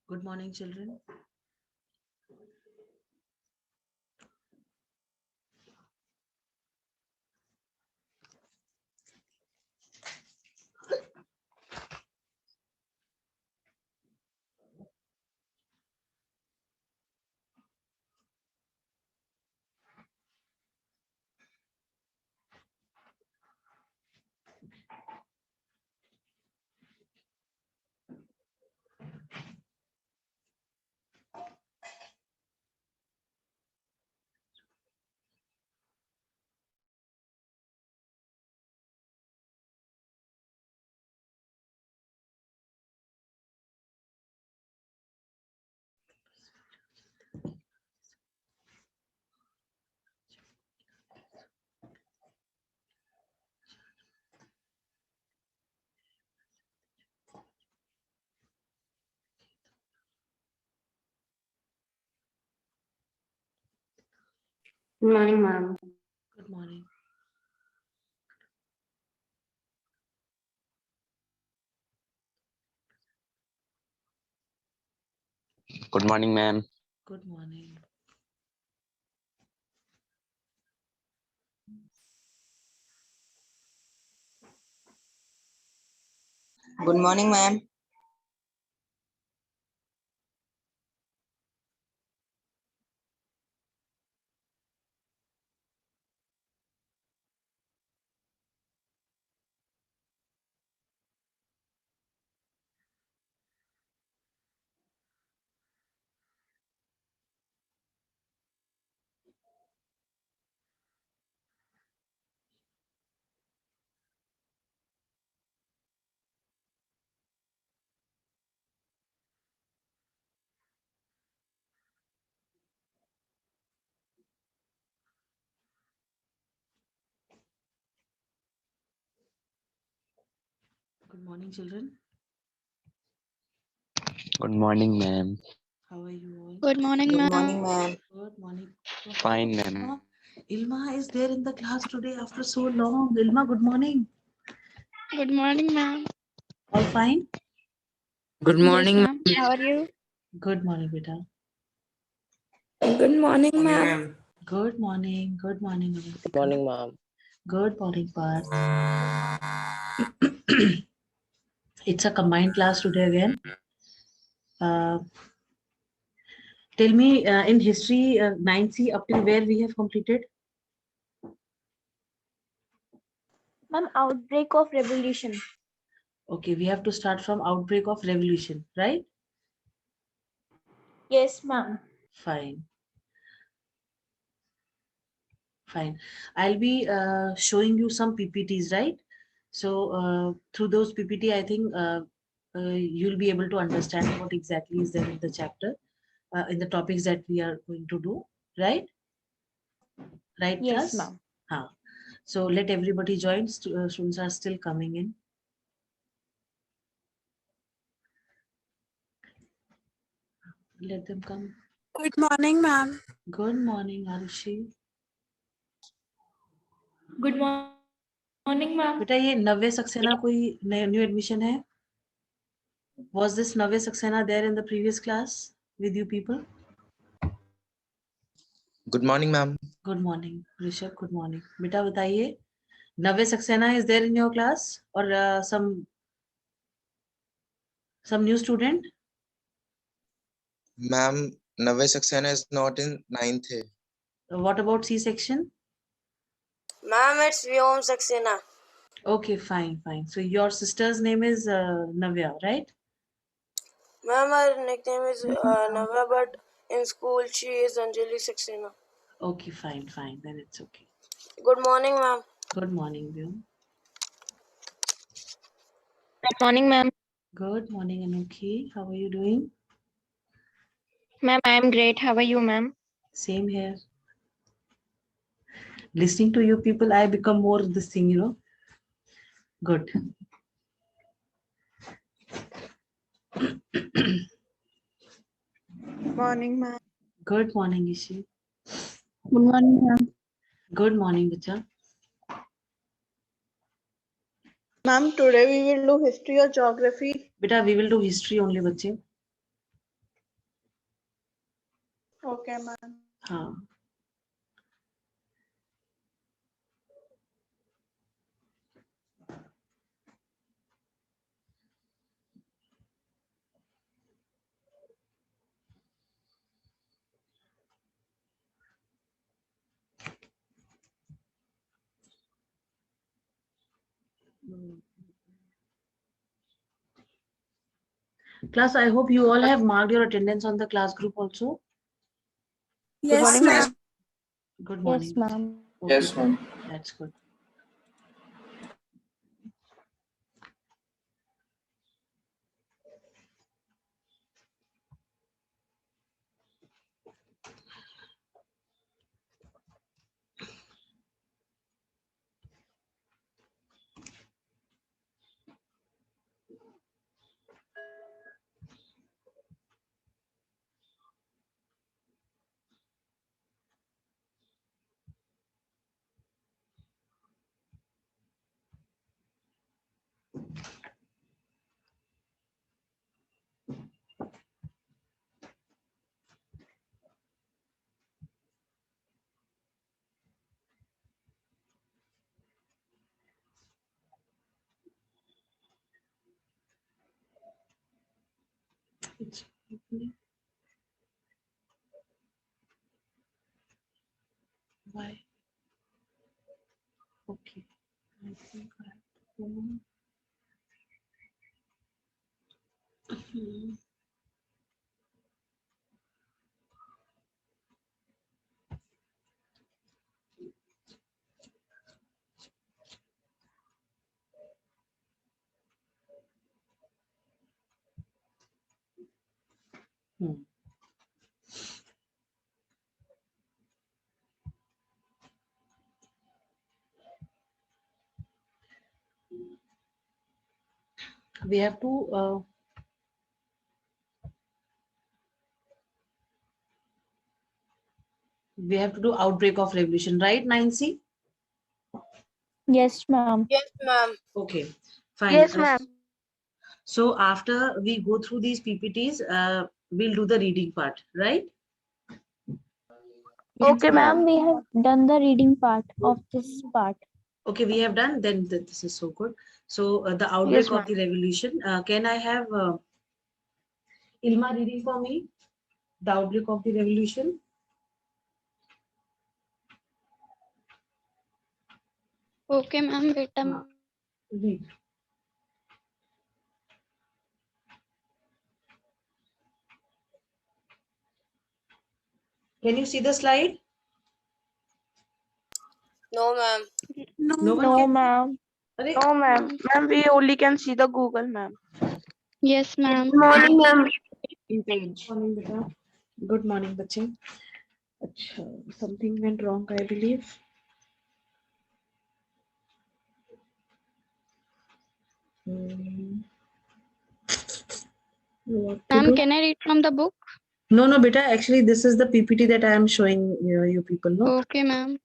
Good morning, children. Good morning, ma'am. Good morning. Good morning, ma'am. Good morning. Good morning, ma'am. Good morning, children. Good morning, ma'am. How are you all? Good morning, Good ma'am. morning, ma'am. Good morning. So how Fine, is ma'am. Ilma? Ilma is there in the class today after so long. Ilma, good morning. Good morning, ma'am. All fine? Good Yes, morning, ma'am. How are you? Good morning, beta. Good morning, ma'am. Good morning. Good morning, Avantika. Morning, ma'am. Good morning, Parth. It's a combined class today again. Uh, Tell me, in history, 9C up till where we have completed? Ma'am, outbreak of revolution. Okay, we have to start from outbreak of revolution, right? Yes, ma'am. Fine. Fine. I'll be showing you some PPTs, right? So through those PPT, I think you'll be able to understand what exactly is there in the chapter, in the topics that we are going to do, right? Right, Yes, class? ma'am. Huh. So let everybody join. Students are still coming in. Let them come. Good morning, ma'am. Good morning, Arushi. Good morning, ma'am. बेटा ये नव्य सक्सेना कोई new admission है? Was this Navya Saxena there in the previous class with you people? Good morning, ma'am. Good morning, Rishabh. Good morning. बेटा बताइए, Navya Saxena is there in your class or some new student? Ma'am, Navya Saxena is not in 9th. What about C section? Ma'am, it's Vyom Saxena. Okay, fine, fine. So your sister's name is Navya, right? Ma'am, her nickname is Navya, but in school she is Anjali Saxena. Okay, fine, fine. Then it's okay. Good morning, ma'am. Good morning, Vyom. Good morning, ma'am. Good morning, Anukhi. How are you doing? Ma'am, I am great. How are you, ma'am? Same here. Listening to you people, I become more this thing, Good. Morning, ma'am. Good morning, Ishi. Good morning, ma'am. Good morning, Bacha. Ma'am, today we will do history or geography. Beta, we will do history only, bache. Okay, ma'am. हाँ. Class, I hope you all have marked your attendance on the class group also. Yes, morning, ma'am. ma'am. Good morning. Yes, ma'am. Okay, Yes, ma'am. that's good. It's opening. Why? Okay. I think I have to go. Hmm. Hmm. We have to do outbreak of revolution, right, Nancy? Yes, ma'am. Yes, ma'am. Okay, fine. Yes, ma'am. So after we go through these PPTs, we'll do the reading part, right? Okay, ma'am. We have done the reading part of this part. Okay, we have done. Then this is so good. So the outbreak Yes, of ma'am. the revolution. Can I have Ilma reading for me? The outbreak of the revolution. Okay, ma'am. Wait a minute. Read. Can you see the slide? No, ma'am. No No. one No, can. ma'am. Arey, No, ma'am. Ma'am, we only can see the Google, ma'am. Yes, ma'am. Morning, ma'am. Good morning, beta. Good morning, बच्चे. अच्छा, something went wrong, I believe. Hmm. What to Ma'am, do? can I read from the book? No, no, beta. Actually, this is the PPT that I am showing you people. No. Okay, ma'am.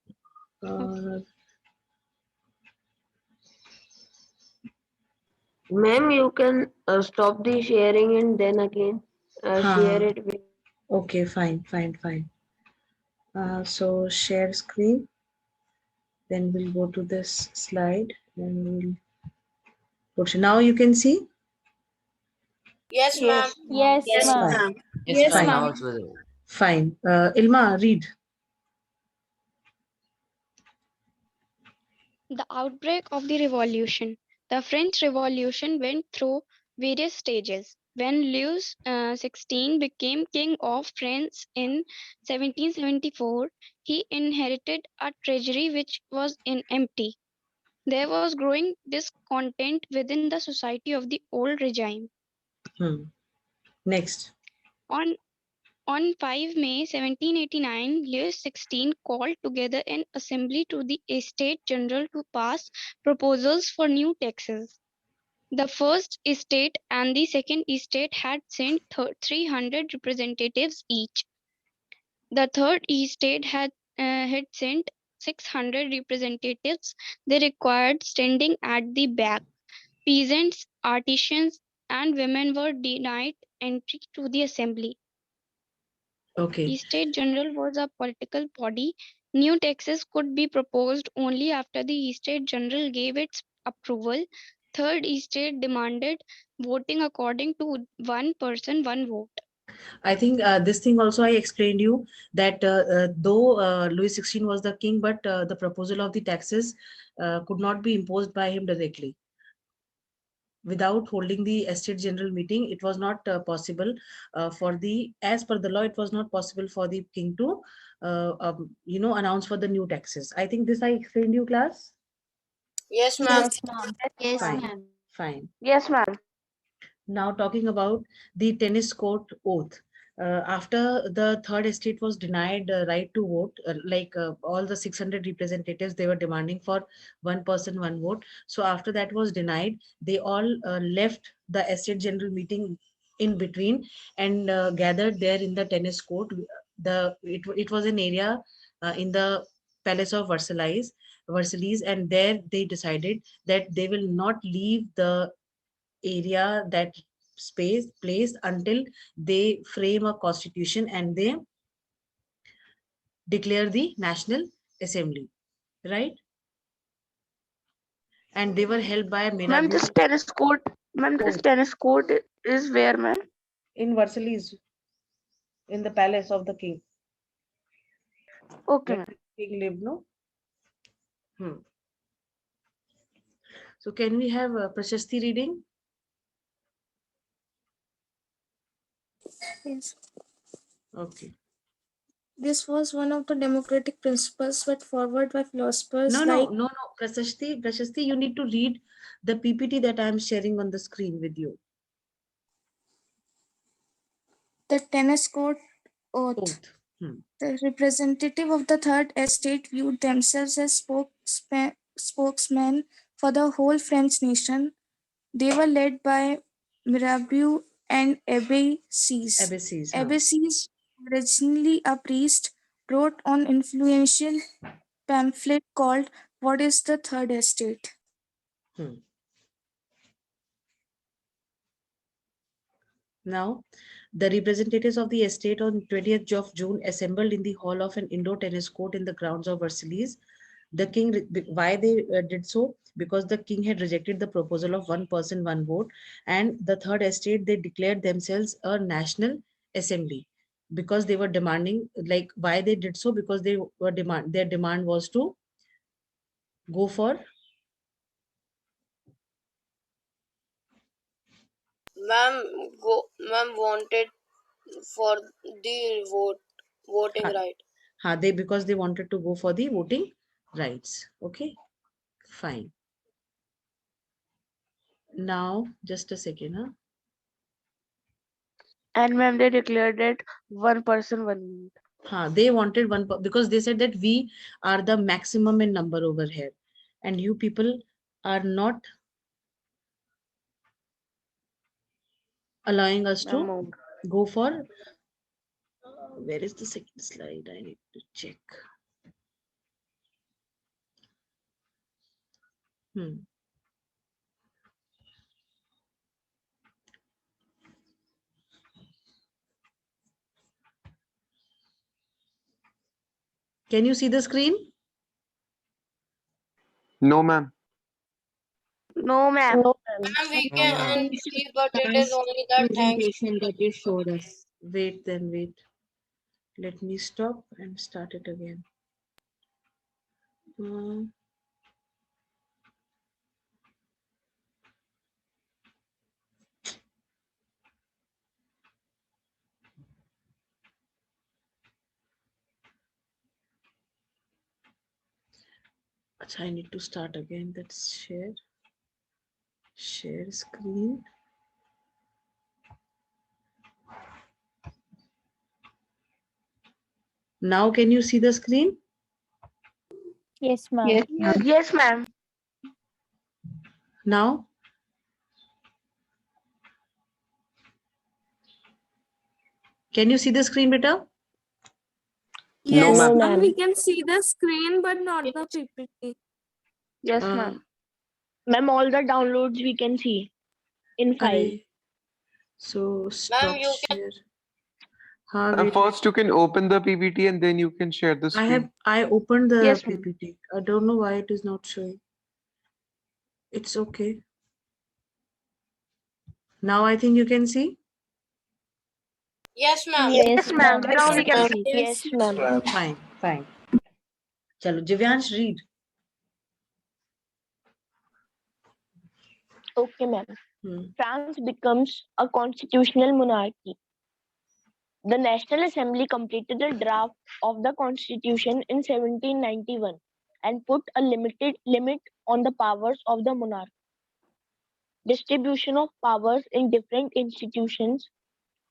Uh, Ma'am, you can stop the sharing and then again share हाँ. it with. Okay, fine, fine, fine. So share screen. Then we'll go to this slide and we'll put. Now you can see. Yes, ma'am. Yes, Yes, ma'am. fine. Yes, Fine. ma'am. Fine. Ilma, read. The outbreak of the revolution. The French Revolution went through various stages. When Louis XVI became King of France in 1774, he inherited a treasury which was empty. There was growing discontent within the society of the old regime. Next. On 5 May 1789, Louis XVI called together an assembly to the Estates General to pass proposals for new taxes. The first estate and the second estate had sent 300 representatives each. The third estate had sent 600 representatives. They required standing at the back. Peasants, artisans, and women were denied entry to the assembly. Okay. The State General was a political body. New taxes could be proposed only after the State General gave its approval. Third estate demanded voting according to one person, one vote. I think this thing also I explained you that though Louis XVI was the king, but the proposal of the taxes could not be imposed by him directly. Without holding the estate general meeting, it was not possible for the, as per the law, it was not possible for the king to, announce for the new taxes. I think this I explained you, class. Yes, ma'am. Yes, Fine, ma'am. fine. Yes, ma'am. Now talking about the tennis court oath. After the third estate was denied right to vote, all the 600 representatives, they were demanding for one person, one vote. So after that was denied, they all left the estate general meeting in between and gathered there in the tennis court. It was an area in the Palace of Versailles, and there they decided that they will not leave the area, that space place, until they frame a constitution and they declare the National Assembly, right? And they were held by Ma'am, Mirabeau this tennis court, ma'am, this Court tennis court is where, ma'am? in Versailles, in the palace of the king, Okay, where ma'am. the king lived, no? So can we have a Prashasti reading? Yes. Okay. This was one of the democratic principles put forward by philosophers like No. Prashasti, you need to read the PPT that I am sharing on the screen with you. the tennis court oath. Oath. The representative of the Third Estate viewed themselves as spokesmen for the whole French nation. They were led by Mirabeau and Abbé Sieyes. Abbacies. Abbé Sieyes, originally a priest, wrote an influential pamphlet called What is the Third Estate? Now, the representatives of the estate on 20th of June assembled in the hall of an indoor tennis court in the grounds of Versailles. The king, why they did so? Because the king had rejected the proposal of one person, one vote, and the third estate, they declared themselves a national assembly because they were demanding, like, why they did so? Because they were their demand was to go for Ma'am wanted for the voting right. because they wanted to go for the voting rights. Okay, fine. Now, just a second. And ma'am, they declared it one person, one vote. They wanted one because they said that we are the maximum in number over here, and you people are not allowing us to Ma'am, go for. Where is the second slide? I need to check. Can you see the screen? No, ma'am. No, ma'am. Ma'am, we can see, but it is only the thanks. Presentation that you showed us. Wait. Let me stop and start it again. I need to start again. Let's share screen. Now can you see the screen? Yes, ma'am. Yes, ma'am. Now can you see the screen, beta? Yes, ma'am. ma'am. We can see the screen, but not the PPT. Yes, ma'am. Ma'am, all the downloads we can see in file. So stop you share. Wait. First, you can open the PPT and then you can share the screen. I opened the Yes, ma'am. PPT. I don't know why it is not showing. It's okay. Now I think you can see. Yes, ma'am. Yes, ma'am. Yes, Now we can ma'am. see. Yes, Yes, ma'am. Fine, fine. Chalo, Divyansh, read. Okay, ma'am. Hmm. France becomes a constitutional monarchy. The National Assembly completed a draft of the constitution in 1791 and put a limit on the powers of the monarch. Distribution of powers in different institutions,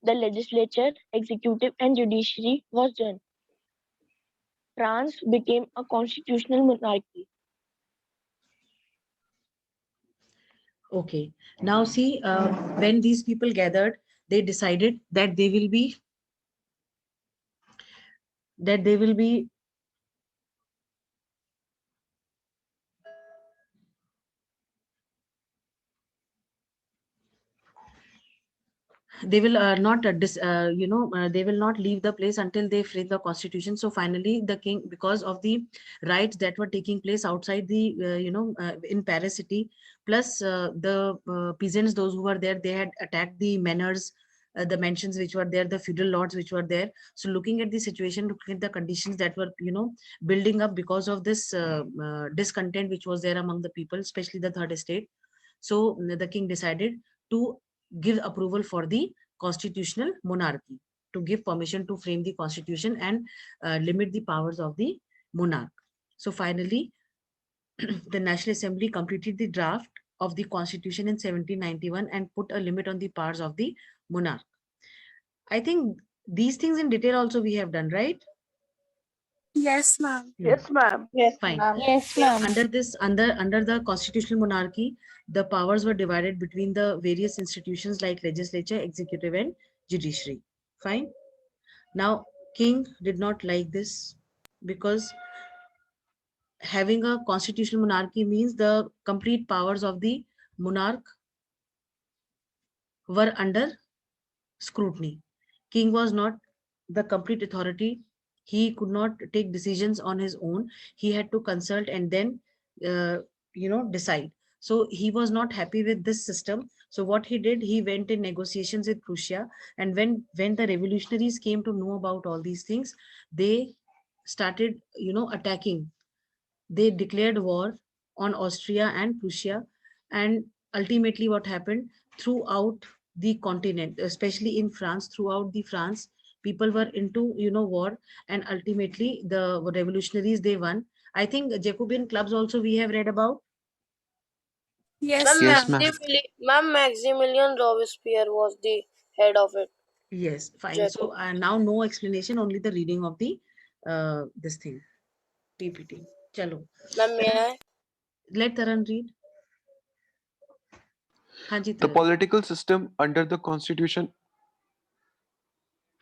the legislature, executive, and judiciary, was done. France became a constitutional monarchy. Okay. Now see, when these people gathered, they decided that they will be they will not they will not leave the place until they frame the constitution. So finally the king, because of the riots that were taking place outside the in Paris city, plus the peasants, those who were there, they had attacked the manors, the mansions which were there, the feudal lords which were there. So looking at the situation, looking at the conditions that were building up because of this discontent which was there among the people, especially the third estate. So the king decided to give approval for the constitutional monarchy, to give permission to frame the constitution and limit the powers of the monarch. So finally, the National Assembly completed the draft of the constitution in 1791 and put a limit on the powers of the monarch. I think these things in detail also we have done, right? Yes, ma'am. Yes, ma'am. Yes, Fine. ma'am. Yes, ma'am. Under the constitutional monarchy, the powers were divided between the various institutions like legislature, executive, and judiciary. Fine. Now, king did not like this because having a constitutional monarchy means the complete powers of the monarch were under scrutiny. King was not the complete authority. He could not take decisions on his own. He had to consult and then, decide. So he was not happy with this system. So what he did, he went in negotiations with Prussia. And when the revolutionaries came to know about all these things, they started, attacking. They declared war on Austria and Prussia. And ultimately what happened throughout the continent, especially in France, throughout the France, people were into, war. And ultimately the revolutionaries, they won. I think Jacobean clubs also we have read about. Yes, Ma'am, Yes, ma'am. ma'am. Maximilian Robespierre was the head of it. Yes, fine. Jacob. So now no explanation, only the reading of the this thing, PPT. Chalo. Ma'am, may I? Let Taran read. Hanji The Taran. political system under the constitution.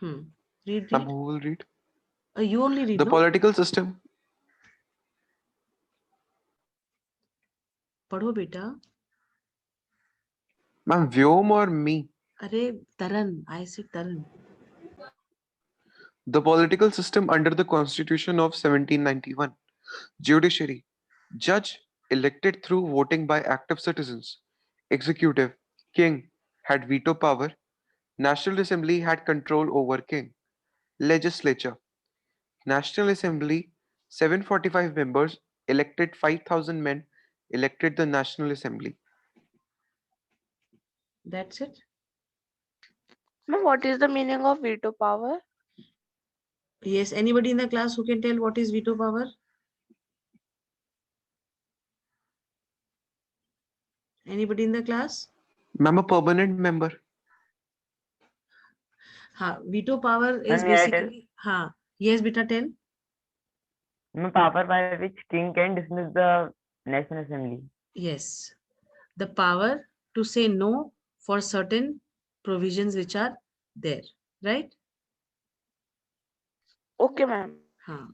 Read, Ma'am, read. who will read? You only read, The no? political system. पढ़ो बेटा. Ma'am, Vyom or me? अरे Taran, I said Taran. The political system under the Constitution of 1791. Judiciary. Judge elected through voting by active citizens. Executive. King had veto power. National Assembly had control over king. Legislature. National Assembly 745 members elected 5,000 men elected the National Assembly. That's it. Ma'am, what is the meaning of veto power? Yes, anybody in the class who can tell what is veto power? Anybody in the class? Ma'am, a permanent member. Veto power is May I tell? basically, yes, beta tell. Power by which king can dismiss the National Assembly. Yes, the power to say no for certain provisions which are there, right? Okay, ma'am.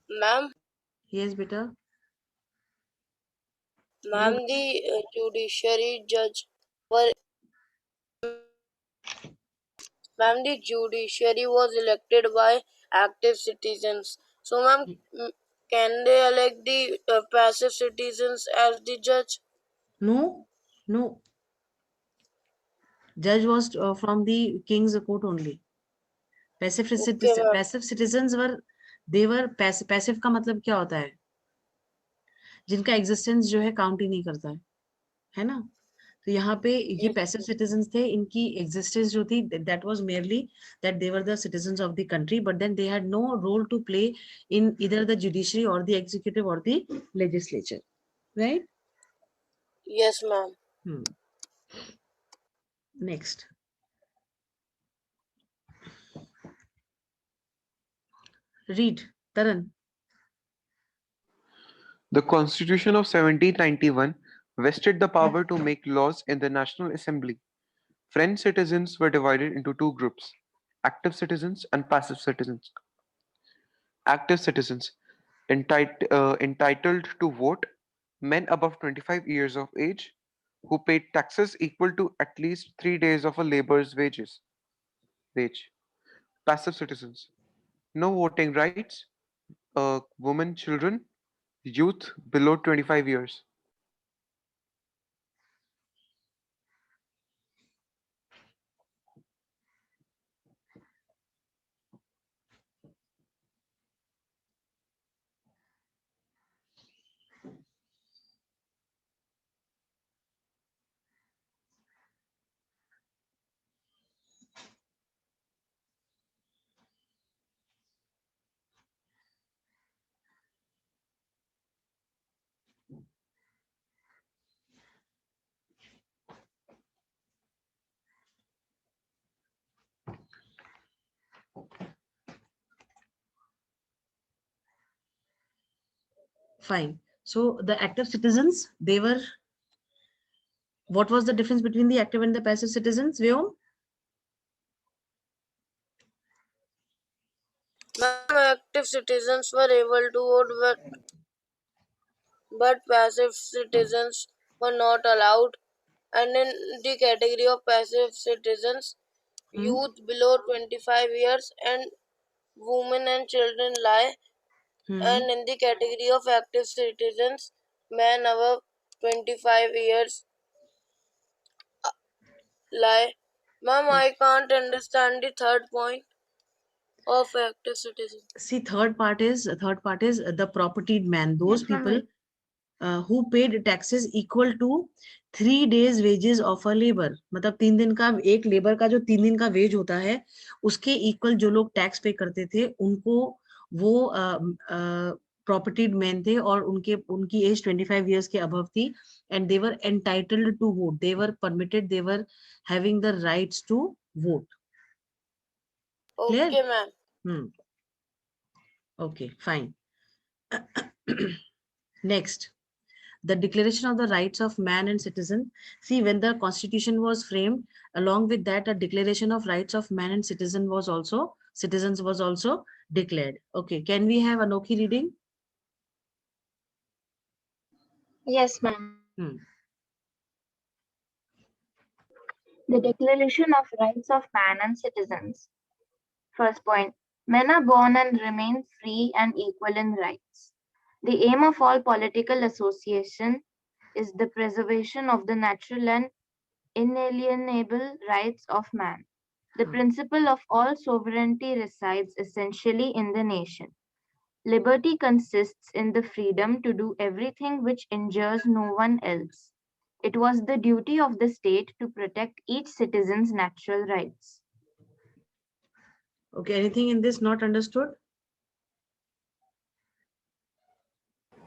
Ma'am, Yes, beta. ma'am, the judiciary judge were Ma'am, the judiciary was elected by active citizens. So, ma'am, can they elect the passive citizens as the judge? No, no. Judge was from the king's court only. Passive Okay, ma'am. passive citizens were, they were passive. Passive का मतलब क्या होता है? जिनका existence जो है count ही नहीं करता है ना? तो यहाँ पे ये पैसिव सिटीजन्स थे, इनकी एग्जिस्टेंस जो थी that was merely that they were the citizens of the country, but then they had no role to play in either the judiciary और द एग्जीक्यूटिव और the legislature, right? Yes, ma'am. Next. Read, Taran. The Constitution of 1791 vested the power to make laws in the National Assembly. French citizens were divided into two groups, active citizens and passive citizens. Active citizens, entitled to vote, men above 25 years of age, who paid taxes equal to at least 3 days of a laborer's wage. Passive citizens, no voting rights, women, children, youth below 25 years. Fine. So the active citizens, they were, what was the difference between the active and the passive citizens, Vyom? Ma'am, active citizens were able to vote, but passive citizens were not allowed. And in the category of passive citizens, youth below 25 years and women and children lie. And in the category of active citizens, men above 25 years lie. Ma'am, I can't understand the third point of active citizen. See, third part is the propertied man, those people who paid taxes equal to 3 days wages of a labor. मतलब 3 दिन का एक labour का जो 3 दिन का veg होता है उसके इक्वल जो लोग टैक्स पे करते थे उनको वो प्रॉपर्टीड मैन थे और उनकी एज 25 इयर्स के अबव थी and they were entitled to vote, they were permitted, they were having the rights to vote. Okay, ma'am. Okay, fine. Next, the Declaration of the Rights of Man and Citizen. See, when the Constitution was framed, along with that, a Declaration of Rights of Man and Citizens was also declared. Okay, can we have Anokhi reading? Yes, ma'am. The Declaration of Rights of Man and Citizens. First point, men are born and remain free and equal in rights. The aim of all political association is the preservation of the natural and inalienable rights of man. The principle of all sovereignty resides essentially in the nation. Liberty consists in the freedom to do everything which injures no one else. It was the duty of the state to protect each citizen's natural rights. Okay, anything in this not understood?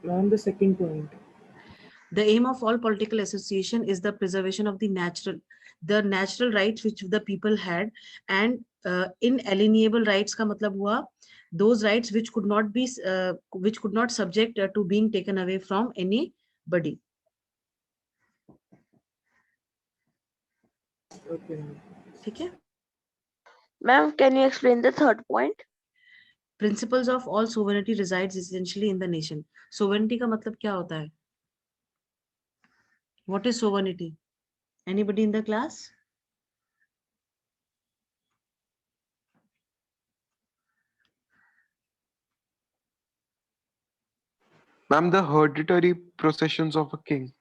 On the second point. The aim of all political association is the preservation of the natural rights which the people had, and inalienable rights का मतलब हुआ those rights which could not subject to being taken away from anybody. Okay. Okay. Ma'am, can you explain the third point? Principles of all sovereignty resides essentially in the nation. Sovereignty का मतलब क्या होता है? What is sovereignty? Anybody in the class? Ma'am, the hereditary processions of a king.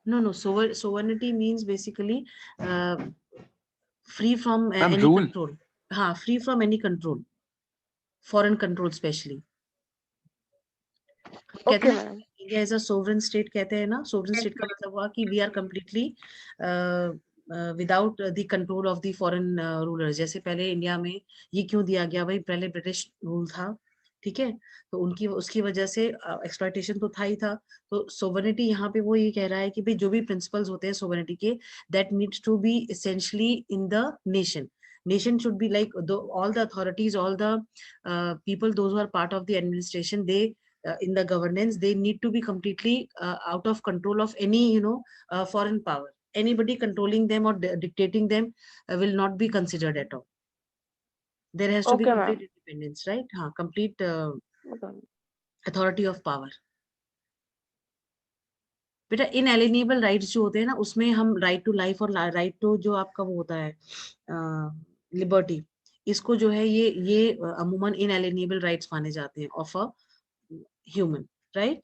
No. Sovereignty means basically free from Ma'am, any rule. control. Free from any control. Foreign control especially. कहते Okay, हैं ma'am. India is a sovereign state कहते हैं ना. Sovereign state का मतलब हुआ कि we are completely without the control of the foreign rulers. जैसे पहले इंडिया में ये क्यों दिया गया भाई, पहले ब्रिटिश रूल था, ठीक है, तो उनकी उसकी वजह से एक्सप्लॉयटेशन तो था ही था. तो सोवरेनिटी यहाँ पे वो ये कह रहा है कि भाई जो भी प्रिंसिपल्स होते हैं सोवरेनिटी के, that needs to be essentially in the nation. Nation should be like all the authorities, all the people, those who are part of the administration, they in the governance, they need to be completely out of control of any foreign power. Anybody controlling them or dictating them will not be considered at all. There has to be Okay, complete ma'am. independence, right? Complete Okay. authority of power. बेटा इनएलिनेबल rights जो होते हैं ना, उसमें हम right to life और right to जो आपका वो होता है लिबर्टी, इसको जो है ये अमूमन इनएलिनेबल राइट्स माने जाते हैं ऑफ अ ह्यूमन, राइट?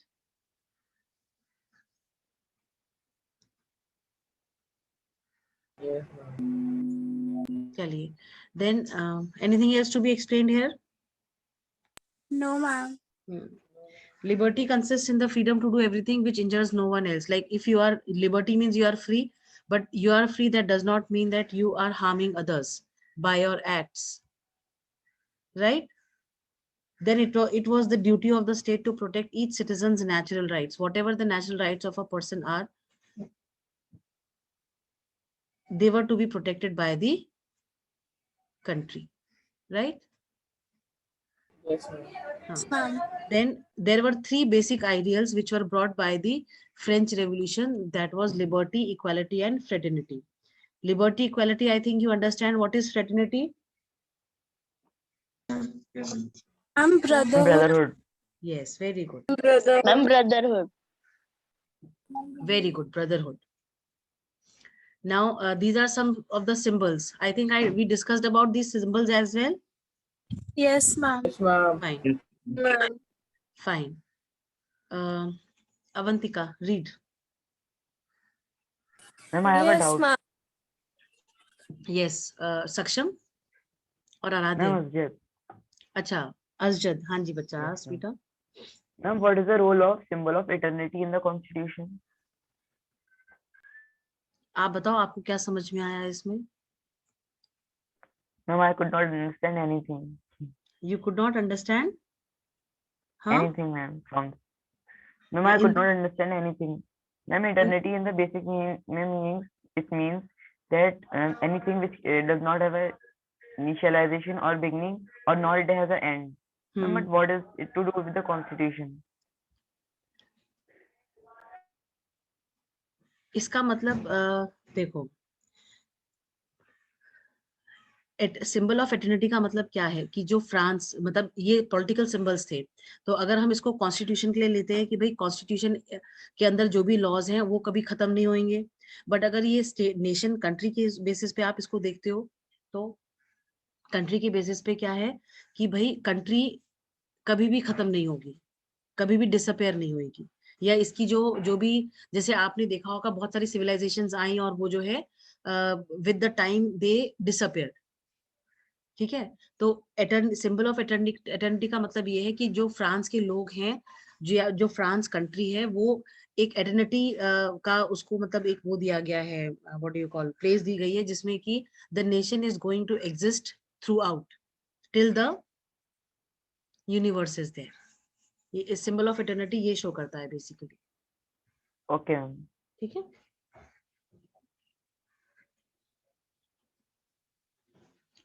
चलिए, then anything else to be explained here? No, ma'am. Liberty consists in the freedom to do everything which injures no one else. Like if you are, liberty means you are free, but you are free, that does not mean that you are harming others by your acts, right? Then it was the duty of the state to protect each citizen's natural rights. Whatever the natural rights of a person are, they were to be protected by the country, right? Yes, ma'am. Then there were three basic ideals which were brought by the French Revolution. That was liberty, equality, and fraternity. Liberty, equality, I think you understand what is fraternity. Brotherhood. Yes, very good. Ma'am, brotherhood. Very good, brotherhood. Now these are some of the symbols. I think we discussed about these symbols as well. Yes, ma'am. Yes, ma'am. Fine. Fine. Avantika, read. Ma'am, I have a Yes, doubt. ma'am. Yes, Saksham और Aaradhya. Ma'am, Asjad. अच्छा, Asjad, हाँ जी बच्चा, Yes, ask बेटा. Ma'am, what is the role of symbol of eternity in the constitution? आप बताओ, आपको क्या समझ में आया इसमें? Ma'am, I could not understand anything. You could not understand? Huh? Anything, ma'am. Ma'am, I could not understand anything. Ma'am, eternity in the basic meanings, it means that anything which does not have a initialization or beginning, or nor it has an end. Ma'am, but what is it to do with the constitution? इसका मतलब देखो, symbol of eternity का मतलब क्या है कि जो France, मतलब ये पॉलिटिकल सिंबल्स थे, तो अगर हम इसको कॉन्स्टिट्यूशन के लिए लेते हैं कि भाई कॉन्स्टिट्यूशन के अंदर जो भी लॉज हैं वो कभी खत्म नहीं होंगे, बट अगर ये स्टेट नेशन कंट्री के बेसिस पे आप इसको देखते हो, तो कंट्री के बेसिस पे क्या है कि भाई कंट्री कभी भी खत्म नहीं होगी, कभी भी डिसअपेयर नहीं होगी, या इसकी जो भी, जैसे आपने देखा होगा बहुत सारी सिविलाइजेशंस आई और वो जो है with the time they disappear, ठीक है? तो सिंबल ऑफ एटर्निटी का मतलब ये है कि जो फ्रांस के लोग हैं, जो फ्रांस कंट्री है, वो एक एटर्निटी का उसको मतलब एक वो दिया गया है, what do you call, place दी गई है, जिसमें कि the nation is going to exist throughout till the universe is there. ये सिंबल ऑफ एटर्निटी ये शो करता है बेसिकली. ओके, ठीक है?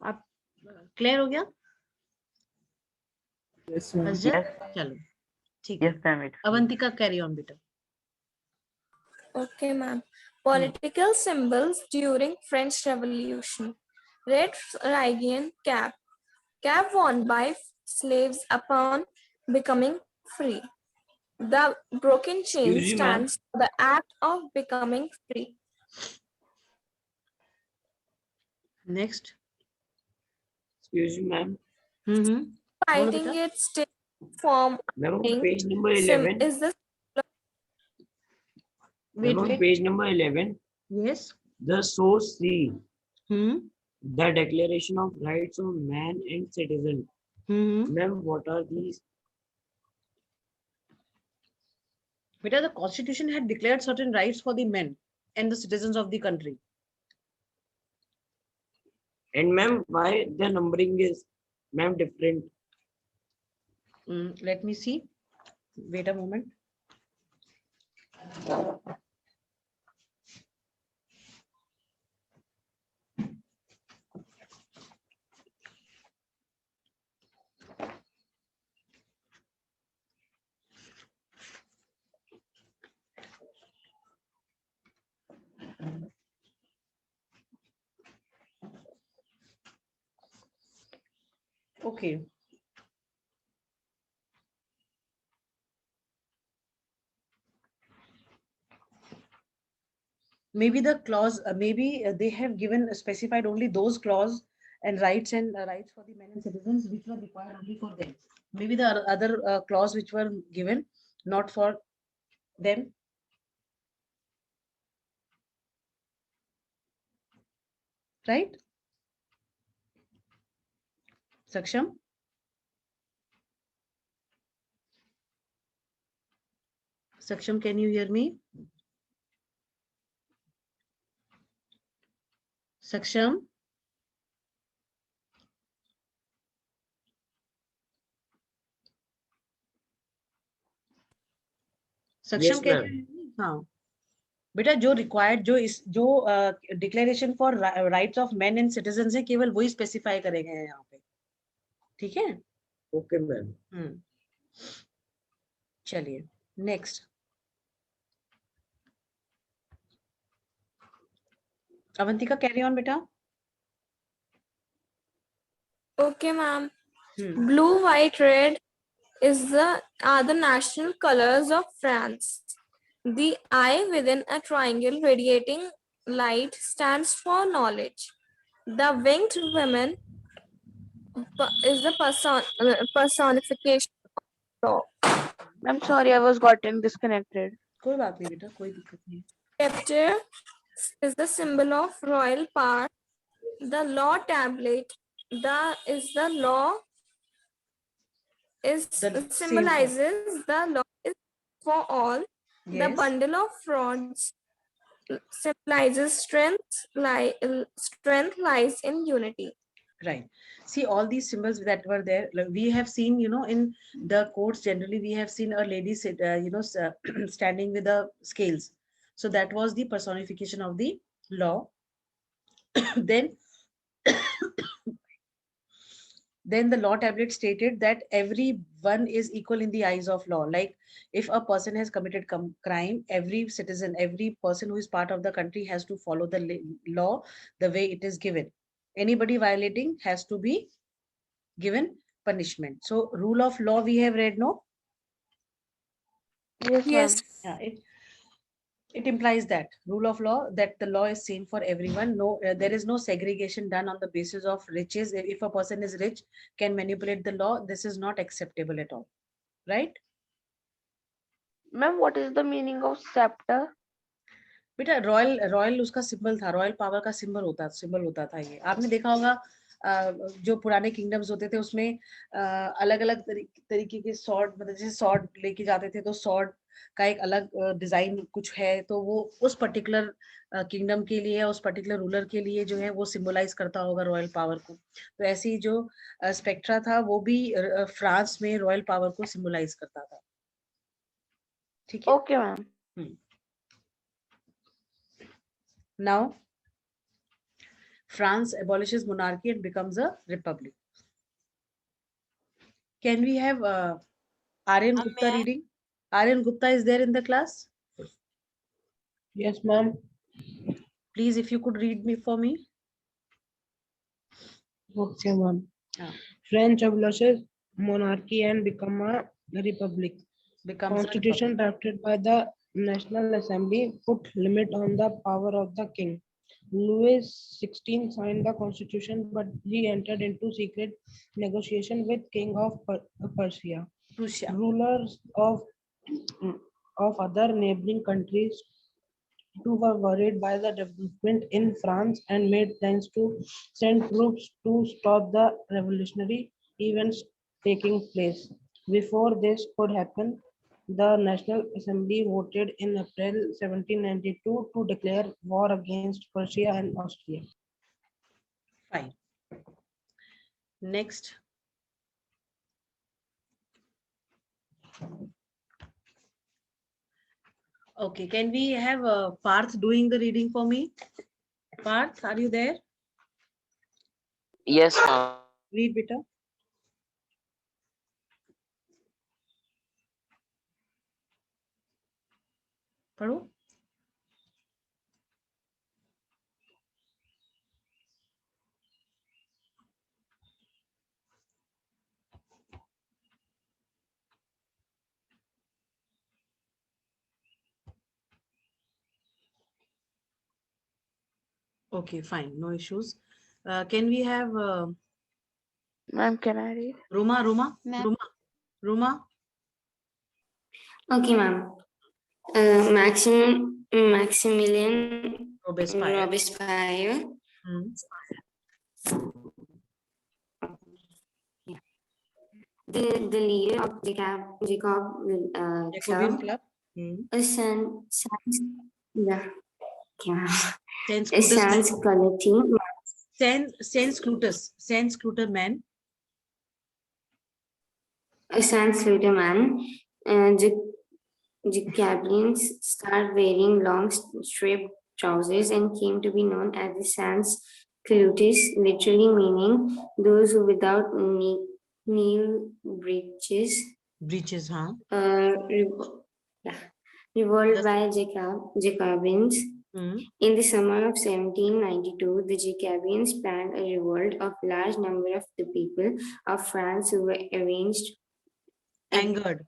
आप क्लियर हो गया? Yes, ma'am. चलो ठीक है. Yes, ma'am. Avantika, carry on बेटा. Okay, ma'am. Political symbols during French Revolution. Red Phrygian cap. Cap worn by slaves upon becoming free. The broken chain stands for the act of becoming free. Next. Excuse me, ma'am. Fighting its state form Ma'am, page number 11. is the Wait, On wait. page number 11, Yes. the source C, Hmm. the Declaration of Rights of Man and Citizen. Hmm. Ma'am, what are these? Beta, the constitution had declared certain rights for the men and the citizens of the country. And ma'am, why the numbering is, ma'am, different? Let me see. Wait a moment. Okay. Maybe the clause, maybe they have given specified only those clause and rights for the men and citizens which were required only for them. Maybe the other clause which were given not for them. Right? Saksham? Saksham, can you hear me? Saksham? Yes, सक्षम can you ma'am. hear me? हाँ बेटा जो required जो declaration for rights of main and citizen है केवल वही specify करे गए हैं यहाँ पे ठीक है Okay, ma'am. चलिए नेक्स्ट अवंतिका कैरी ऑन बेटा Okay, ma'am. Blue, white, red are the national colors of France. The eye within a triangle radiating light stands for knowledge. The winged woman is the personification of law. I'm sorry, I was gotten disconnected. कोई बात नहीं बेटा कोई दिक्कत नहीं Scepter is the symbol of royal power. The law tablet is the law is symbolizes the law is for all. Yes. The bundle of frauds symbolizes strength lies in unity. Right. See all these symbols that were there. Like we have seen, in the courts generally we have seen a lady sit, standing with the scales. So that was the personification of the law. then the law tablet stated that everyone is equal in the eyes of law. Like if a person has committed crime, every citizen, every person who is part of the country has to follow the law the way it is given. Anybody violating has to be given punishment. So rule of law we have read, no? Yes. Yeah, it implies that rule of law, that the law is same for everyone. No, there is no segregation done on the basis of riches. If a person is rich, can manipulate the law, this is not acceptable at all, right? Ma'am, what is the meaning of scepter? बेटा royal उसका symbol था royal power का symbol होता था ये आपने देखा होगा जो पुराने किंगडम्स होते थे उसमें अलग अलग तरीके के सॉर्ड मतलब जैसे सॉर्ड लेके जाते थे तो सॉर्ड का एक अलग डिजाइन कुछ है तो वो उस पर्टिकुलर किंगडम के लिए उस पर्टिकुलर रूलर के लिए जो है वो सिंबलाइज करता होगा रॉयल पावर को तो ऐसे ही जो स्पेक्ट्रा था वो भी फ्रांस में रॉयल पावर को सिंबलाइज करता था ठीक है okay ma'am Now, France abolishes monarchy and becomes a republic. Can we have Aryan Gupta reading? Aryan Gupta is there in the class? Yes, ma'am. Please, if you could read me for me. Okay, ma'am. French abolishes monarchy and become a republic. Constitution drafted by the National Assembly put limit on the power of the king. Louis XVI signed the constitution, but he entered into secret negotiation with King of Prussia. Rulers of other neighboring countries were worried by the development in France and made plans to send troops to stop the revolutionary events taking place. Before this could happen, the National Assembly voted in April 1792 to declare war against Prussia and Austria. Fine. Next. Okay, can we have Parth doing the reading for me? Parth, are you there? Yes, ma'am. Read, beta. पढ़ो. Okay, fine, no issues. Can we have Ma'am, can I read? Ruma? Okay, ma'am. Maximilian Robespierre. The leader of Jacobean Club. Sans Cluter man. Sans Cluter man. Jacobins started wearing long striped trousers and came to be known as the sans culottes, literally meaning those who without knee breeches. Breeches, huh? Revolted by Jacobins. In the summer of 1792, the Jacobins planned a revolt of large number of the people of France who were angered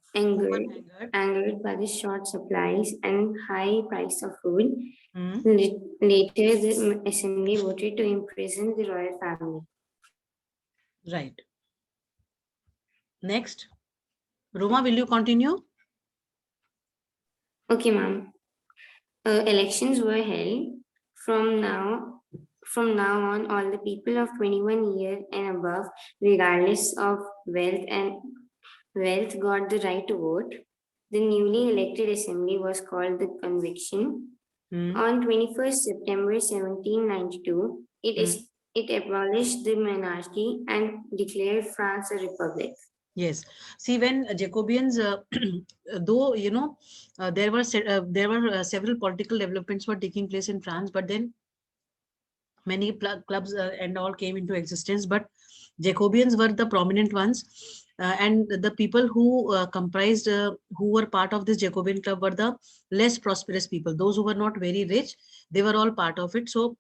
by the short supplies and high price of food. Later, the assembly voted to imprison the royal family. Right. Next. Roma, will you continue? Okay, ma'am. Elections were held. From now on, all the people of 21 years and above, regardless of wealth, got the right to vote. The newly elected assembly was called the Convention. On 21st September 1792, it abolished the monarchy and declared France a republic. Yes. See, when Jacobians, though there were several political developments were taking place in France, but then many clubs and all came into existence. But Jacobians were the prominent ones, and the people who comprised, who were part of this Jacobian club, were the less prosperous people. Those who were not very rich, they were all part of it. So,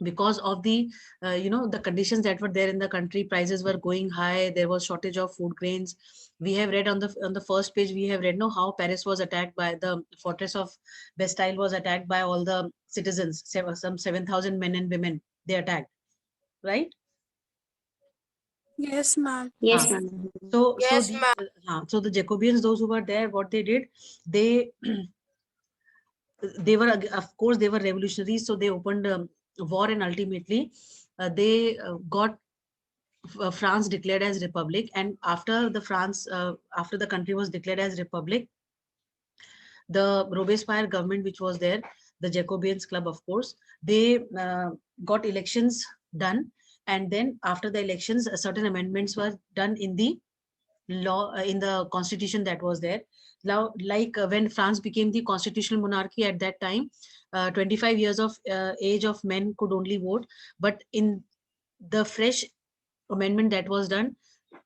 because of the the conditions that were there in the country, prices were going high, there was shortage of food grains. We have read on the first page, we have read how Paris was attacked by the fortress of Bastille was attacked by all the citizens, some 7,000 men and women they attacked, right? Yes, ma'am. Yes, ma'am. So the Jacobians, those who were there, what they did, they were, of course, they were revolutionaries, so they opened war, and ultimately they got France declared as republic. And after the country was declared as republic, the Robespierre government, which was there, the Jacobians club, of course, they got elections done, and then after the elections, certain amendments were done in the law, in the constitution that was there. Now, like when France became the constitutional monarchy at that time, 25 years of age of men could only vote. But in the fresh amendment that was done,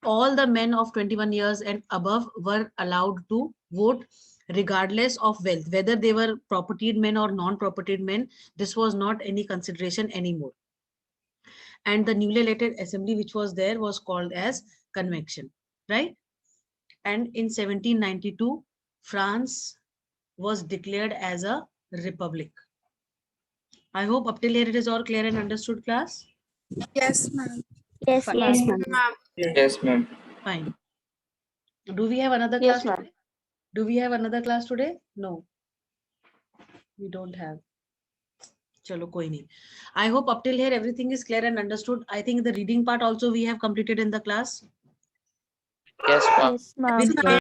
all the men of 21 years and above were allowed to vote, regardless of wealth, whether they were propertied men or non-propertied men. This was not any consideration anymore. And the newly elected assembly, which was there, was called as Convention, right? And in 1792, France was declared as a republic. I hope up till here it is all clear and understood, class? Yes, ma'am. Yes, ma'am. Yes, ma'am. Fine. Do we have another Yes, class ma'am. today? Do we have another class today? No. We don't have. Chalo, koi nahi. I hope up till here everything is clear and understood. I think the reading part also we have completed in the class. Yes, ma'am. Yes, ma'am.